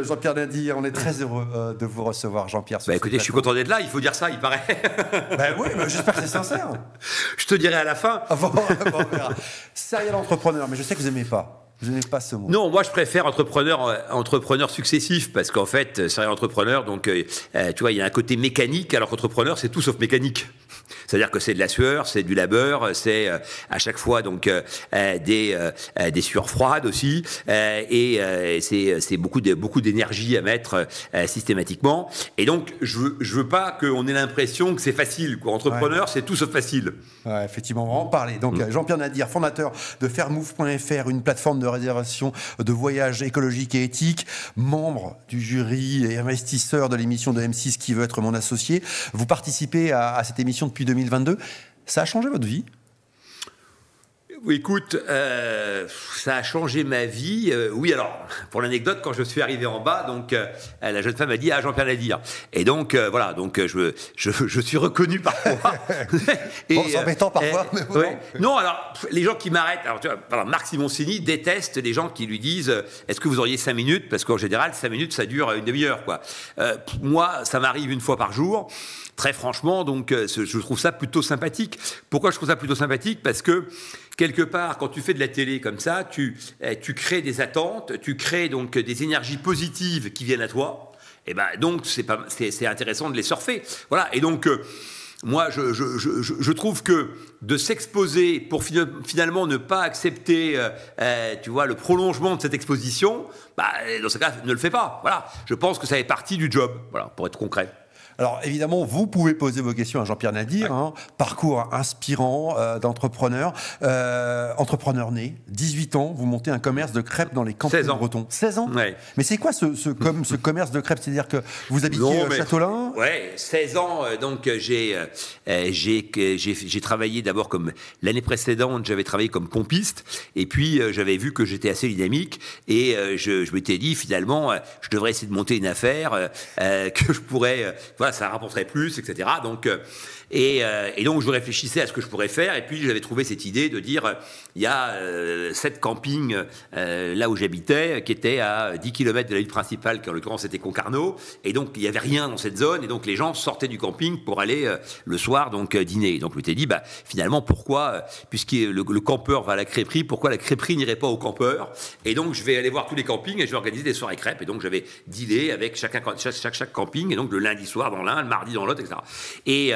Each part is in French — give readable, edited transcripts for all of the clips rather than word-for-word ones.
Jean-Pierre Nadir, on est très heureux de vous recevoir, Jean-Pierre. Écoutez, je suis content d'être là, il faut dire ça, il paraît. Oui, j'espère que c'est sincère. Je te dirai à la fin. Bon, on verra. Serial entrepreneur, mais je sais que vous n'aimez pas. Vous n'aimez pas ce mot. Non, moi je préfère entrepreneur successif, parce qu'en fait, serial entrepreneur, donc tu vois, il y a un côté mécanique, alors qu'entrepreneur, c'est tout sauf mécanique. C'est-à-dire que c'est de la sueur, c'est du labeur, c'est à chaque fois donc des sueurs froides aussi, et c'est beaucoup d'énergie à mettre systématiquement. Et donc je veux pas qu'on ait l'impression que c'est facile, quoi. Entrepreneur, c'est tout sauf facile. Ouais, effectivement, on va en parler. Donc Jean-Pierre Nadir, fondateur de Fairmove.fr, une plateforme de réservation de voyages écologiques et éthiques, membre du jury et investisseur de l'émission de M6 Qui veut être mon associé. Vous participez à cette émission depuis 2022. Ça a changé votre vie ? Oui, écoute, ça a changé ma vie. Oui, alors, pour l'anecdote, quand je suis arrivé en bas, donc la jeune femme a dit « Ah, Jean-Pierre Nadir ». Et donc, voilà, donc je suis reconnu parfois. Bon, c'est embêtant parfois, mais bon. Ouais. Non, alors, les gens qui m'arrêtent, alors tu vois, Marc Simoncini déteste les gens qui lui disent « Est-ce que vous auriez 5 minutes ?» Parce qu'en général, 5 minutes, ça dure une demi-heure, quoi. Moi, ça m'arrive une fois par jour. Très franchement, donc, je trouve ça plutôt sympathique. Pourquoi je trouve ça plutôt sympathique ? Parce que, quelque part, quand tu fais de la télé comme ça, tu crées des attentes, tu crées donc des énergies positives qui viennent à toi. Et ben donc, c'est intéressant de les surfer. Voilà. Et donc, moi, je trouve que de s'exposer pour finalement ne pas accepter, tu vois, le prolongement de cette exposition, dans ce cas, ne le fais pas. Voilà. Je pense que ça fait partie du job. Voilà, pour être concret. Alors évidemment, vous pouvez poser vos questions à Jean-Pierre Nadir, parcours inspirant d'entrepreneur, entrepreneur né, 18 ans, vous montez un commerce de crêpes dans les campagnes bretons. 16 ans. Ouais. Mais c'est quoi ce commerce de crêpes ? C'est-à-dire que vous habitiez Châteaulin ? Ouais, 16 ans, donc j'ai travaillé d'abord comme l'année précédente, j'avais travaillé comme pompiste, et puis j'avais vu que j'étais assez dynamique, et je m'étais dit finalement, je devrais essayer de monter une affaire que je pourrais... voilà, ça rapporterait plus, etc. Donc, et donc, je réfléchissais à ce que je pourrais faire. Et puis, j'avais trouvé cette idée de dire, il y a 7 campings là où j'habitais, qui étaient à 10 km de la ville principale, qui en l'occurrence était Concarneau. Et donc, il n'y avait rien dans cette zone. Et donc, les gens sortaient du camping pour aller le soir donc dîner. Et donc, je m'étais dit, finalement, pourquoi, puisque le campeur va à la crêperie, pourquoi la crêperie n'irait pas au campeur ? Et donc, je vais aller voir tous les campings et je vais organiser des soirées crêpes. Et donc, j'avais dealé avec chaque camping. Et donc, le lundi soir dans l'un, le mardi dans l'autre, etc. Et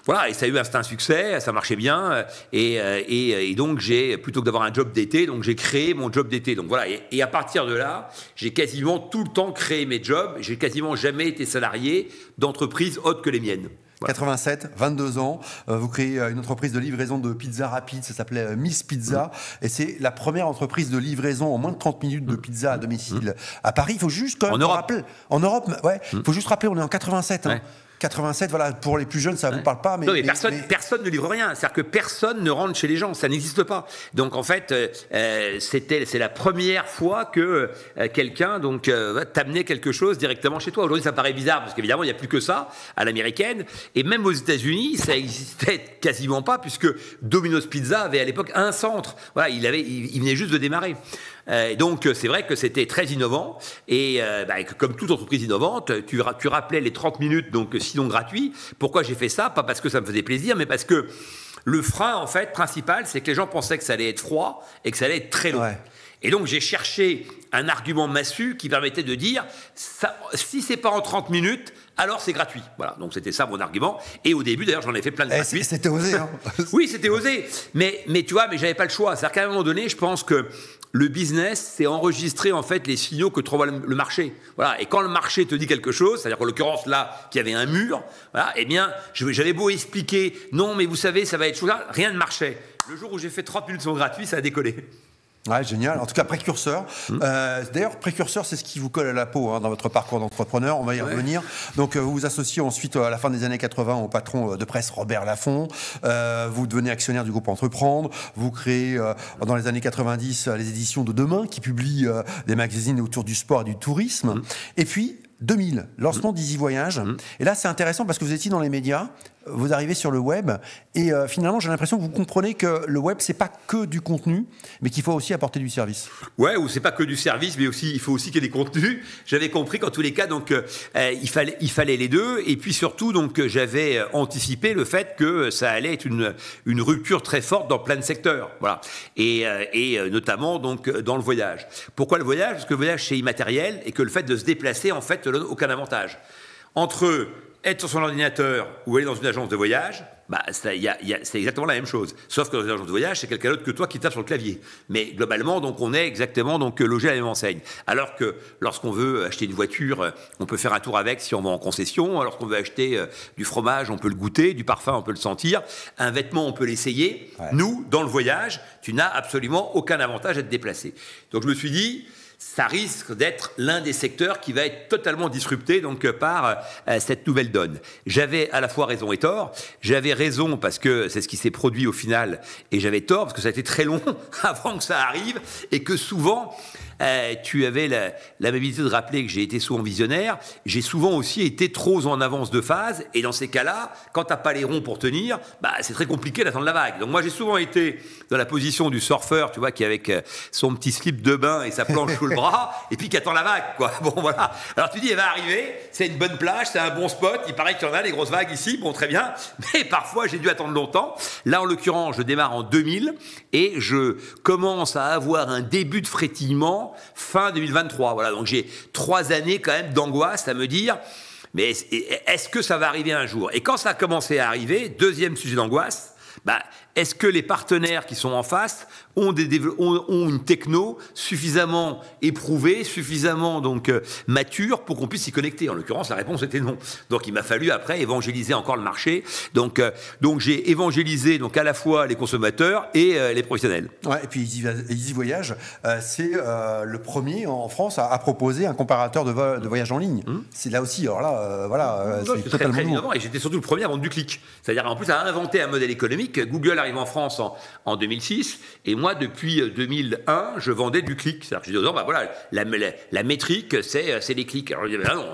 voilà, et ça a eu un succès, ça marchait bien, et donc plutôt que d'avoir un job d'été, donc j'ai créé mon job d'été. Donc voilà, et à partir de là, j'ai quasiment tout le temps créé mes jobs. J'ai quasiment jamais été salarié d'entreprises autres que les miennes. Voilà. 87, 22 ans, vous créez une entreprise de livraison de pizza rapide, ça s'appelait Miss Pizza, et c'est la première entreprise de livraison en moins de 30 minutes de pizza à domicile à Paris. Il faut juste quand même rappeler. En Europe, ouais. Il faut juste rappeler, on est en 87. Hein. 87, voilà, pour les plus jeunes, ça ne vous parle pas. Mais personne ne livre rien. C'est-à-dire que personne ne rentre chez les gens. Ça n'existe pas. Donc, en fait, c'est la première fois que quelqu'un t'amenait quelque chose directement chez toi. Aujourd'hui, ça paraît bizarre parce qu'évidemment, il n'y a plus que ça à l'américaine. Et même aux États-Unis, ça n'existait quasiment pas puisque Domino's Pizza avait à l'époque un centre. Voilà, il venait juste de démarrer. Donc, c'est vrai que c'était très innovant. Et comme toute entreprise innovante, tu rappelais les 30 minutes, donc sinon gratuit. Pourquoi j'ai fait ça ? Pas parce que ça me faisait plaisir, mais parce que le frein, en fait, principal, c'est que les gens pensaient que ça allait être froid et que ça allait être très long. Ouais. Et donc, j'ai cherché un argument massu qui permettait de dire si c'est pas en 30 minutes, alors c'est gratuit. Voilà, donc c'était ça mon argument. Et au début, d'ailleurs, j'en ai fait plein de gratuits. C'était osé, hein. Oui, c'était osé. Mais tu vois, j'avais pas le choix. C'est-à-dire qu'à un moment donné, je pense que le business, c'est enregistrer en fait les signaux que t'envoie le marché. Voilà. Et quand le marché te dit quelque chose, c'est-à-dire qu'en l'occurrence là, qu'il y avait un mur, voilà, eh bien, j'avais beau expliquer, non, mais vous savez, ça va être chose là, rien ne marchait. Le jour où j'ai fait 30 minutes sans gratuit, ça a décollé. Ouais, génial. En tout cas, précurseur. D'ailleurs, précurseur, c'est ce qui vous colle à la peau dans votre parcours d'entrepreneur. On va y revenir. Donc, vous vous associez ensuite, à la fin des années 80, au patron de presse Robert Laffont. Vous devenez actionnaire du groupe Entreprendre. Vous créez, dans les années 90, les éditions de Demain, qui publient des magazines autour du sport et du tourisme. Et puis, 2000, lancement d'Easy Voyage. Et là, c'est intéressant parce que vous étiez dans les médias. vous arrivez sur le web et finalement, j'ai l'impression que vous comprenez que le web, c'est pas que du contenu, mais qu'il faut aussi apporter du service. Ouais, ou c'est pas que du service, mais aussi il faut aussi qu'il y ait des contenus. J'avais compris qu'en tous les cas, donc il fallait les deux, et puis surtout donc j'avais anticipé le fait que ça allait être une rupture très forte dans plein de secteurs, voilà, et notamment donc dans le voyage. Pourquoi le voyage? Parce que le voyage c'est immatériel et que le fait de se déplacer en fait ne donne aucun avantage. Entre être sur son ordinateur ou aller dans une agence de voyage, bah, c'est exactement la même chose. Sauf que dans une agence de voyage, c'est quelqu'un d'autre que toi qui tape sur le clavier. Mais globalement, donc, on est exactement donc, logé à la même enseigne. Alors que lorsqu'on veut acheter une voiture, on peut faire un tour avec si on va en concession. Lorsqu'on veut acheter du fromage, on peut le goûter. Du parfum, on peut le sentir. Un vêtement, on peut l'essayer. Ouais. Nous, dans le voyage, tu n'as absolument aucun avantage à te déplacer. Donc je me suis dit, ça risque d'être l'un des secteurs qui va être totalement disrupté donc, par cette nouvelle donne. J'avais à la fois raison et tort. J'avais raison parce que c'est ce qui s'est produit au final, et j'avais tort parce que ça a été très long avant que ça arrive, et que souvent, tu avais l'amabilité de rappeler que j'ai été souvent visionnaire. J'ai souvent aussi été trop en avance de phase, et dans ces cas-là, quand tu n'as pas les ronds pour tenir, bah, c'est très compliqué d'attendre la vague. Donc moi, j'ai souvent été dans la position du surfeur, tu vois, qui avec son petit slip de bain et sa planche sous le bras, et puis qui attend la vague, quoi. Bon, voilà. Alors tu dis, elle va arriver, c'est une bonne plage, c'est un bon spot, il paraît qu'il y en a, les grosses vagues ici, bon, très bien, mais parfois, j'ai dû attendre longtemps. Là, en l'occurrence, je démarre en 2000, et je commence à avoir un début de frétillement fin 2023. Voilà, donc j'ai 3 années quand même d'angoisse à me dire, mais est-ce que ça va arriver un jour? Et quand ça a commencé à arriver, deuxième sujet d'angoisse, bah, est-ce que les partenaires qui sont en face ont une techno suffisamment éprouvée, suffisamment donc mature pour qu'on puisse s'y connecter? En l'occurrence, la réponse était non. Donc il m'a fallu après évangéliser encore le marché. Donc j'ai évangélisé donc à la fois les consommateurs et les professionnels. Ouais, et puis Easy Voyage, c'est le premier en France à proposer un comparateur de voyage en ligne. C'est là aussi, alors là, voilà, c'est totalement très nouveau. innovant, et j'étais surtout le premier à vendre du clic. C'est-à-dire en plus à inventer un modèle économique. Google arrive en France en 2006, et moi depuis 2001, je vendais du clic. C'est-à-dire que je disais, non, bah voilà, la métrique, c'est les clics. Alors je disais, bah non,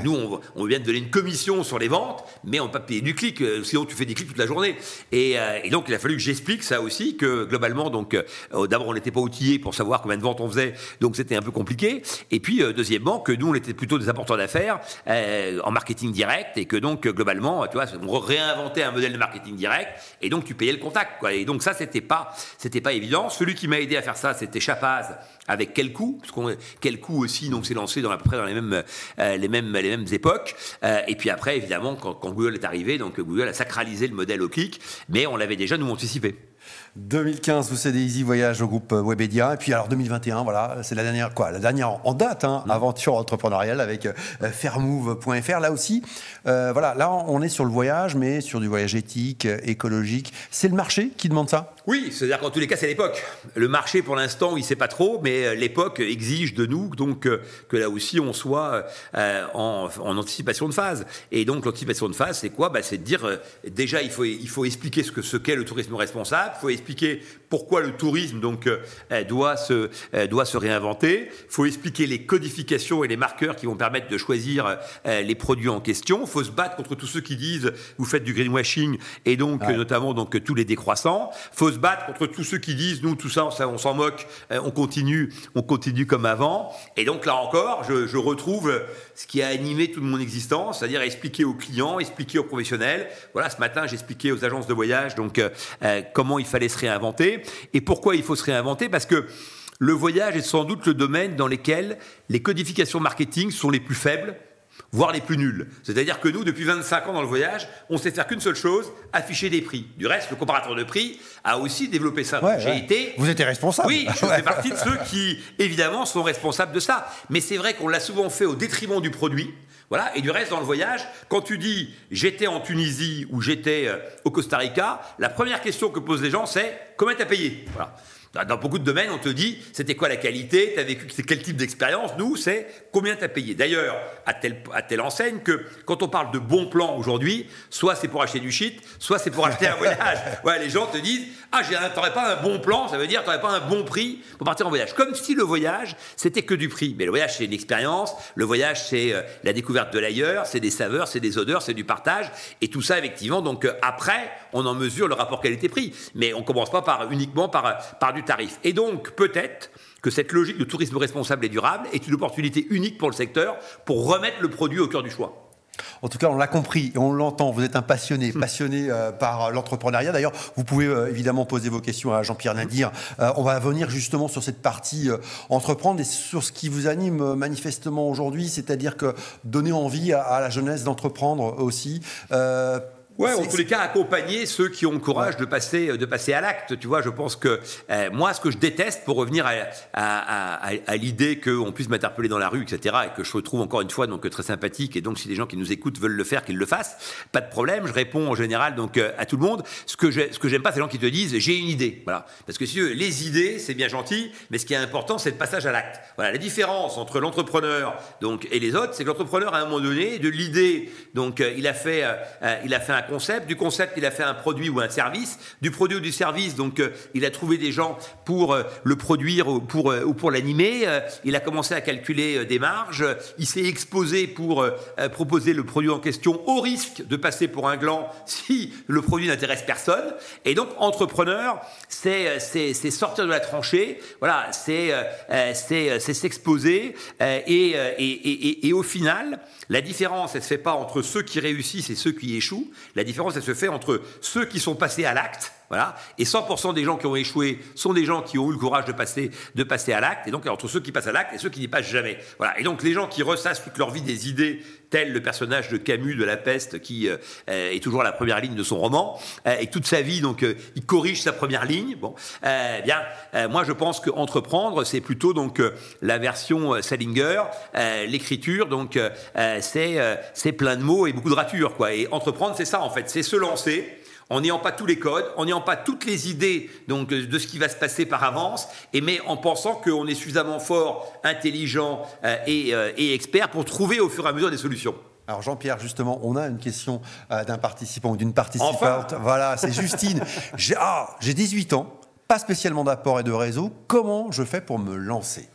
nous on vient de donner une commission sur les ventes, mais on ne peut pas payer du clic, sinon tu fais des clics toute la journée. Et donc il a fallu que j'explique ça aussi, que globalement, donc d'abord on n'était pas outillés pour savoir combien de ventes on faisait, donc c'était un peu compliqué. Et puis deuxièmement, que nous on était plutôt des apporteurs d'affaires en marketing direct, et que donc globalement, tu vois, on réinventait un modèle de marketing direct, et donc tu payais le contact, quoi. Et donc ça, c'était pas évident. Celui qui m'a aidé à faire ça, c'était Chapaz avec Quelcou, parce qu'on Quelcou aussi, donc s'est lancé à peu près dans les mêmes époques. Et puis après, évidemment, quand Google est arrivé, donc Google a sacralisé le modèle au clic, mais on l'avait déjà nous anticipé. 2015, vous cédez Easy Voyage au groupe Webedia. Et puis alors 2021, voilà, c'est la dernière en date, aventure entrepreneuriale avec Fairmove.fr. Là aussi, voilà, là on est sur le voyage, mais sur du voyage éthique, écologique. C'est le marché qui demande ça? Oui, c'est-à-dire qu'en tous les cas, c'est l'époque. Le marché, pour l'instant, il ne sait pas trop, mais l'époque exige de nous donc que là aussi, on soit en anticipation de phase. Et donc, l'anticipation de phase, c'est quoi? C'est de dire, déjà, il faut expliquer ce qu'est le tourisme responsable. Il faut expliquer pourquoi le tourisme donc, doit se réinventer. Il faut expliquer les codifications et les marqueurs qui vont permettre de choisir les produits en question. Il faut se battre contre tous ceux qui disent vous faites du greenwashing, et donc notamment donc, tous les décroissants. Il faut se battre contre tous ceux qui disent nous tout ça on s'en moque, on continue comme avant. Et donc là encore, je retrouve ce qui a animé toute mon existence, c'est-à-dire expliquer aux clients, expliquer aux professionnels. Voilà, ce matin j'expliquais aux agences de voyage donc comment il fallait se réinventer. Et pourquoi il faut se réinventer? Parce que le voyage est sans doute le domaine dans lequel les codifications marketing sont les plus faibles, voire les plus nuls. C'est-à-dire que nous, depuis 25 ans dans le voyage, on sait faire qu'une seule chose, afficher des prix. Du reste, le comparateur de prix a aussi développé ça. Vous étiez responsable. Oui, je fais partie de ceux qui, évidemment, sont responsables de ça. Mais c'est vrai qu'on l'a souvent fait au détriment du produit. Voilà. Et du reste, dans le voyage, quand tu dis « j'étais en Tunisie » ou « j'étais au Costa Rica », la première question que posent les gens, c'est « combien t'as payé ?» Voilà. Dans beaucoup de domaines, on te dit, c'était quoi la qualité, tu as vécu quel type d'expérience. Nous, c'est combien tu as payé. D'ailleurs, à telle enseigne que quand on parle de bon plan aujourd'hui, soit c'est pour acheter du shit, soit c'est pour acheter un voyage. Ouais, les gens te disent, ah, t'aurais pas un bon plan, ça veut dire t'aurais pas un bon prix pour partir en voyage. Comme si le voyage, c'était que du prix. Mais le voyage, c'est une expérience. Le voyage, c'est la découverte de l'ailleurs, c'est des saveurs, c'est des odeurs, c'est du partage. Et tout ça, effectivement, donc après, on en mesure le rapport qualité-prix. Mais on commence pas uniquement par du tarif. Et donc, peut-être que cette logique de tourisme responsable et durable est une opportunité unique pour le secteur pour remettre le produit au cœur du choix. En tout cas, on l'a compris et on l'entend. Vous êtes un passionné par l'entrepreneuriat. D'ailleurs, vous pouvez évidemment poser vos questions à Jean-Pierre Nadir. On va venir justement sur cette partie entreprendre et sur ce qui vous anime manifestement aujourd'hui, c'est-à-dire que donner envie à la jeunesse d'entreprendre aussi. Ouais, en tous les cas, accompagner ceux qui ont le courage de passer à l'acte. Tu vois, je pense que moi, ce que je déteste, pour revenir à l'idée qu'on puisse m'interpeller dans la rue, etc., et que je trouve encore une fois donc très sympathique, et donc si des gens qui nous écoutent veulent le faire, qu'ils le fassent, pas de problème. Je réponds en général donc à tout le monde. Ce que j'aime pas, c'est les gens qui te disent j'ai une idée. Voilà, parce que si tu veux, les idées, c'est bien gentil, mais ce qui est important, c'est le passage à l'acte. Voilà, la différence entre l'entrepreneur donc et les autres, c'est que l'entrepreneur à un moment donné, de l'idée, donc il a fait un concept, du concept il a fait un produit ou un service, du produit ou du service donc il a trouvé des gens pour le produire ou pour l'animer, il a commencé à calculer des marges, il s'est exposé pour proposer le produit en question au risque de passer pour un gland si le produit n'intéresse personne. Et donc entrepreneur, c'est sortir de la tranchée, voilà, c'est s'exposer et au final la différence elle se fait pas entre ceux qui réussissent et ceux qui échouent. La différence, elle se fait entre ceux qui sont passés à l'acte, voilà, et 100% des gens qui ont échoué sont des gens qui ont eu le courage de passer à l'acte, et donc entre ceux qui passent à l'acte et ceux qui n'y passent jamais. Voilà. Et donc les gens qui ressassent toute leur vie des idées, tel le personnage de Camus de La Peste, qui est toujours à la première ligne de son roman, et toute sa vie, donc il corrige sa première ligne. Bon, moi je pense qu'entreprendre, c'est plutôt donc la version Salinger, l'écriture, donc c'est plein de mots et beaucoup de ratures, quoi. Et entreprendre, c'est ça en fait, c'est se lancer en n'ayant pas tous les codes, en n'ayant pas toutes les idées donc, de ce qui va se passer par avance, mais en pensant qu'on est suffisamment fort, intelligent et expert pour trouver au fur et à mesure des solutions. Alors Jean-Pierre, justement, on a une question d'un participant ou d'une participante. Enfin. Voilà, c'est Justine. J'ai 18 ans, pas spécialement d'apport et de réseau. Comment je fais pour me lancer ?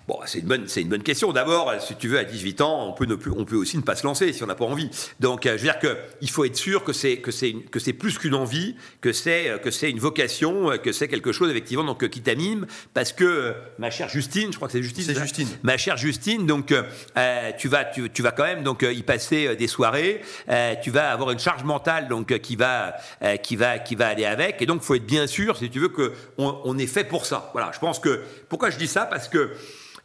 Bon, c'est une bonne question. D'abord, si tu veux, à 18 ans, on peut aussi ne pas se lancer si on n'a pas envie. Donc, je veux dire qu'il faut être sûr que c'est plus qu'une envie, que c'est une vocation, que c'est quelque chose effectivement donc qui t'anime, parce que ma chère Justine, je crois que c'est Justine. C'est Justine. Ma chère Justine, donc tu vas quand même donc y passer des soirées, tu vas avoir une charge mentale donc qui va aller avec, et donc faut être bien sûr, si tu veux, que on est fait pour ça. Voilà. Je pense que pourquoi je dis ça, parce que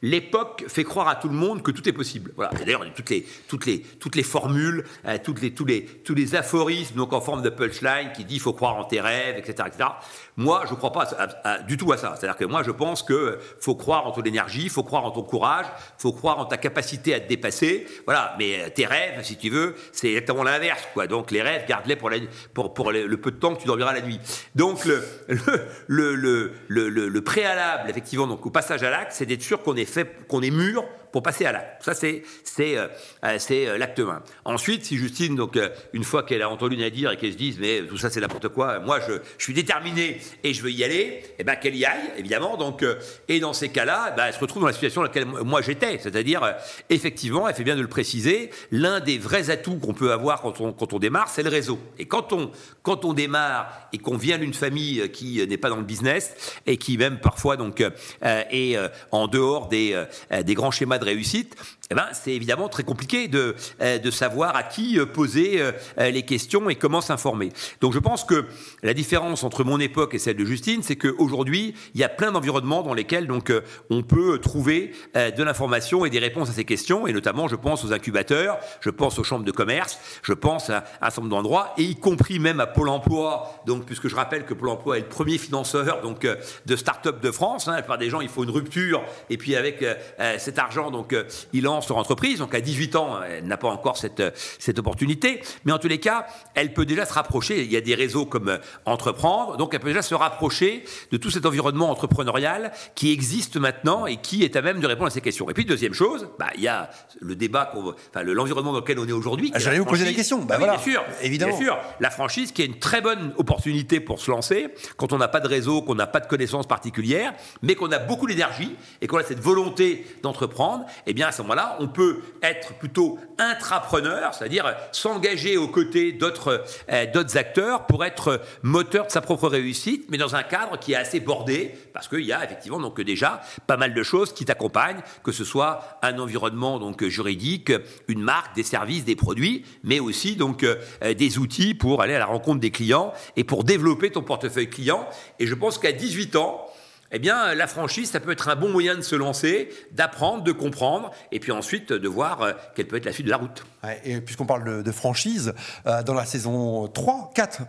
l'époque fait croire à tout le monde que tout est possible. Voilà. D'ailleurs, toutes les formules, tous les aphorismes donc en forme de punchline qui dit il faut croire en tes rêves, etc., etc. Moi, je ne crois pas du tout à ça. C'est-à-dire que moi, je pense que faut croire en ton énergie, faut croire en ton courage, faut croire en ta capacité à te dépasser. Voilà. Mais tes rêves, si tu veux, c'est exactement l'inverse, quoi. Donc les rêves, garde-les pour le peu de temps que tu dormiras la nuit. Donc le préalable, effectivement, donc au passage à l'acte, c'est d'être sûr qu'on est mûr pour passer à l'acte. Ça, c'est l'acte 1. Ensuite, si Justine, donc, une fois qu'elle a entendu Nadir et qu'elle se dise, mais tout ça, c'est n'importe quoi, moi, je suis déterminé et je veux y aller, et ben, qu'elle y aille, évidemment. Donc, et dans ces cas-là, elle se retrouve dans la situation dans laquelle moi j'étais. C'est-à-dire, effectivement, elle fait bien de le préciser, l'un des vrais atouts qu'on peut avoir quand on démarre, c'est le réseau. Et quand on démarre et qu'on vient d'une famille qui n'est pas dans le business et qui même parfois donc est en dehors des grands schémas de réussite, eh ben, c'est évidemment très compliqué de savoir à qui poser les questions et comment s'informer. Donc je pense que la différence entre mon époque et celle de Justine, c'est qu'aujourd'hui, il y a plein d'environnements dans lesquels donc, on peut trouver de l'information et des réponses à ces questions, et notamment je pense aux incubateurs, je pense aux chambres de commerce, je pense à un certain nombre d'endroits, et y compris même à Pôle emploi, donc, puisque je rappelle que Pôle emploi est le premier financeur donc, de start-up de France. La plupart des gens, il faut une rupture, et puis avec cet argent, donc, il lance lance leur entreprise. Donc à 18 ans, elle n'a pas encore cette opportunité. Mais en tous les cas, elle peut déjà se rapprocher. Il y a des réseaux comme Entreprendre. Donc elle peut déjà se rapprocher de tout cet environnement entrepreneurial qui existe maintenant et qui est à même de répondre à ces questions. Et puis deuxième chose, il y a le débat, l'environnement dans lequel on est aujourd'hui. J'allais vous poser la question. Oui, voilà. bien sûr, évidemment. Bien sûr. La franchise qui est une très bonne opportunité pour se lancer quand on n'a pas de réseau, qu'on n'a pas de connaissances particulières, mais qu'on a beaucoup d'énergie et qu'on a cette volonté d'entreprendre. Eh bien, à ce moment-là, on peut être plutôt intrapreneur, c'est-à-dire s'engager aux côtés d'autres acteurs pour être moteur de sa propre réussite, mais dans un cadre qui est assez bordé, parce qu'il y a effectivement donc déjà pas mal de choses qui t'accompagnent, que ce soit un environnement donc juridique, une marque, des services, des produits, mais aussi donc des outils pour aller à la rencontre des clients et pour développer ton portefeuille client. Et je pense qu'à 18 ans, eh bien, la franchise, ça peut être un bon moyen de se lancer, d'apprendre, de comprendre, et puis ensuite de voir quelle peut être la suite de la route. Ouais, et puisqu'on parle de franchise, dans la saison 4,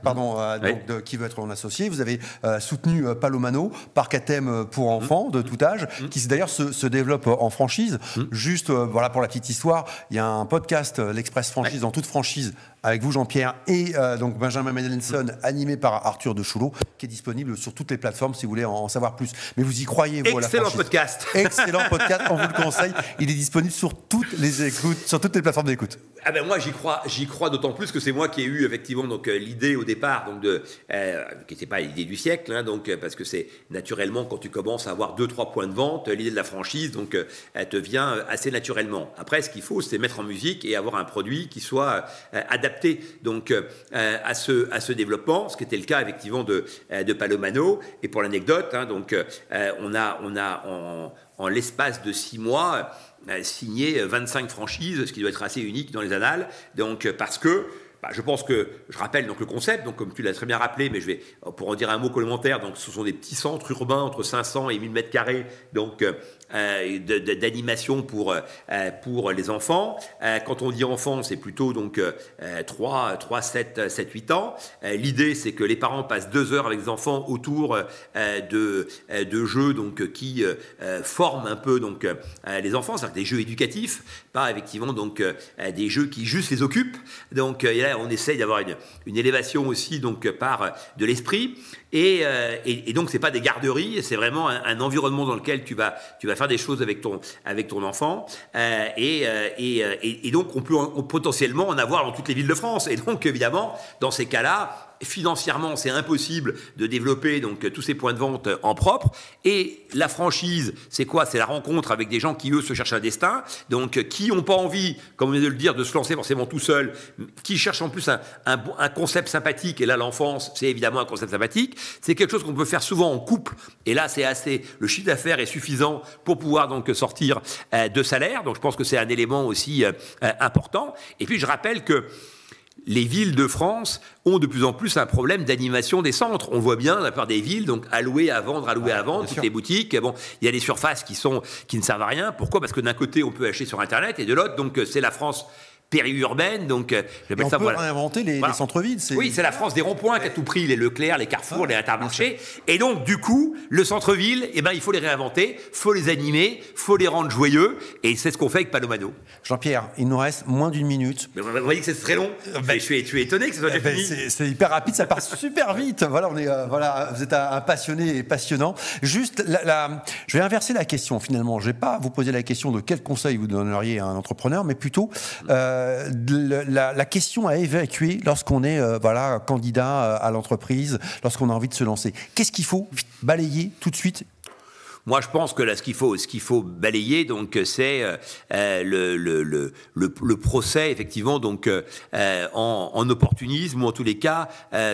qui veut être mon associé, vous avez soutenu Palomano, parc à thème pour enfants de tout âge, qui d'ailleurs se développe en franchise. Juste, voilà, pour la petite histoire, il y a un podcast, l'Express Franchise, dans toute franchise, avec vous Jean-Pierre et donc Benjamin Mendelson, animé par Arthur de Choulot, qui est disponible sur toutes les plateformes si vous voulez en savoir plus. Mais vous y croyez, vous, à la franchise. Podcast. Excellent podcast, on vous le conseille. Il est disponible sur toutes les plateformes d'écoute. Ah ben moi j'y crois d'autant plus que c'est moi qui ai eu effectivement donc l'idée au départ donc qui n'était pas l'idée du siècle donc parce que c'est naturellement quand tu commences à avoir 2-3 points de vente, l'idée de la franchise donc elle te vient assez naturellement. Après ce qu'il faut c'est mettre en musique et avoir un produit qui soit adapté donc à ce développement, ce qui était le cas effectivement de Palomano. Et pour l'anecdote on a en l'espace de 6 mois signé 25 franchises, ce qui doit être assez unique dans les annales. Donc, parce que je pense que, je rappelle donc le concept, donc comme tu l'as très bien rappelé, mais je vais, pour en dire un mot complémentaire, donc ce sont des petits centres urbains entre 500 et 1000 mètres carrés, donc d'animation pour les enfants. Quand on dit enfants, c'est plutôt donc 3, 7, 8 ans. L'idée, c'est que les parents passent 2 heures avec les enfants autour de jeux donc qui forment un peu donc les enfants, c'est-à-dire des jeux éducatifs, pas effectivement donc des jeux qui juste les occupent. Donc et là, on essaye d'avoir une élévation aussi donc par de l'esprit. Et donc c'est pas des garderies, c'est vraiment un environnement dans lequel tu vas faire des choses avec ton enfant et donc on peut potentiellement en avoir dans toutes les villes de France. Et donc évidemment dans ces cas-là, financièrement, c'est impossible de développer donc tous ces points de vente en propre. Et la franchise, c'est quoi? C'est la rencontre avec des gens qui, eux, se cherchent un destin, donc qui n'ont pas envie, comme on vient de le dire, de se lancer forcément tout seul, qui cherchent en plus un concept sympathique. Et là, l'enfance, c'est évidemment un concept sympathique. C'est quelque chose qu'on peut faire souvent en couple. Et là, le chiffre d'affaires est suffisant pour pouvoir donc sortir de salaire. Donc, je pense que c'est un élément aussi important. Et puis, je rappelle que les villes de France ont de plus en plus un problème d'animation des centres. On voit bien, la plupart des villes, donc allouées à vendre, toutes les boutiques. Bon, il y a des surfaces qui ne servent à rien. Pourquoi? Parce que d'un côté, on peut acheter sur Internet, et de l'autre, donc c'est la France périurbaine, donc on peut réinventer les centres-villes. Oui, c'est la France des ronds-points qui a tout pris, les Leclerc, les Carrefour, les Intermarchés. Et donc, du coup, le centre-ville, il faut les réinventer, faut les animer, faut les rendre joyeux, et c'est ce qu'on fait avec Palomano. Jean-Pierre, il nous reste moins d'1 minute. Mais vous voyez que c'est très long. Je suis étonné que ce soit déjà fini. C'est hyper rapide, ça part super vite. Voilà, vous êtes un passionné et passionnant. Juste, je vais inverser la question finalement. Je ne vais pas vous poser la question de quel conseil vous donneriez à un entrepreneur, mais plutôt la question à évacuer lorsqu'on est candidat à l'entreprise, lorsqu'on a envie de se lancer. Qu'est-ce qu'il faut balayer tout de suite? Moi, je pense que là, ce qu'il faut balayer, donc, c'est le procès, effectivement, donc, en opportunisme ou en tous les cas,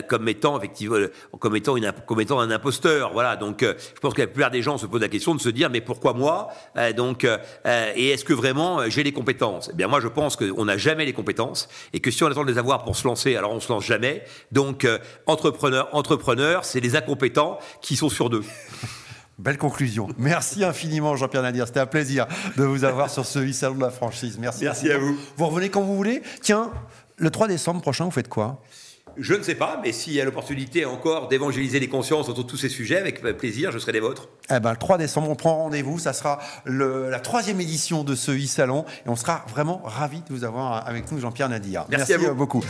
comme étant un imposteur. Voilà. Donc, je pense que la plupart des gens se posent la question de se dire, mais pourquoi moi? Et est-ce que vraiment j'ai les compétences? Eh bien, moi, je pense qu'on n'a jamais les compétences et que si on attend de les avoir pour se lancer, alors on se lance jamais. Donc, entrepreneur, c'est les incompétents qui sont sur 2. Belle conclusion. Merci infiniment, Jean-Pierre Nadir. C'était un plaisir de vous avoir sur ce salon de la franchise. Merci à vous. Vous revenez quand vous voulez. Tiens, le 3 décembre prochain, vous faites quoi? Je ne sais pas, mais s'il y a l'opportunité encore d'évangéliser les consciences autour de tous ces sujets, avec plaisir, je serai des vôtres. Eh ben, le 3 décembre, on prend rendez-vous. Ça sera la 3e édition de ce e-salon. Et on sera vraiment ravis de vous avoir avec nous, Jean-Pierre Nadir. Merci à vous. Beaucoup.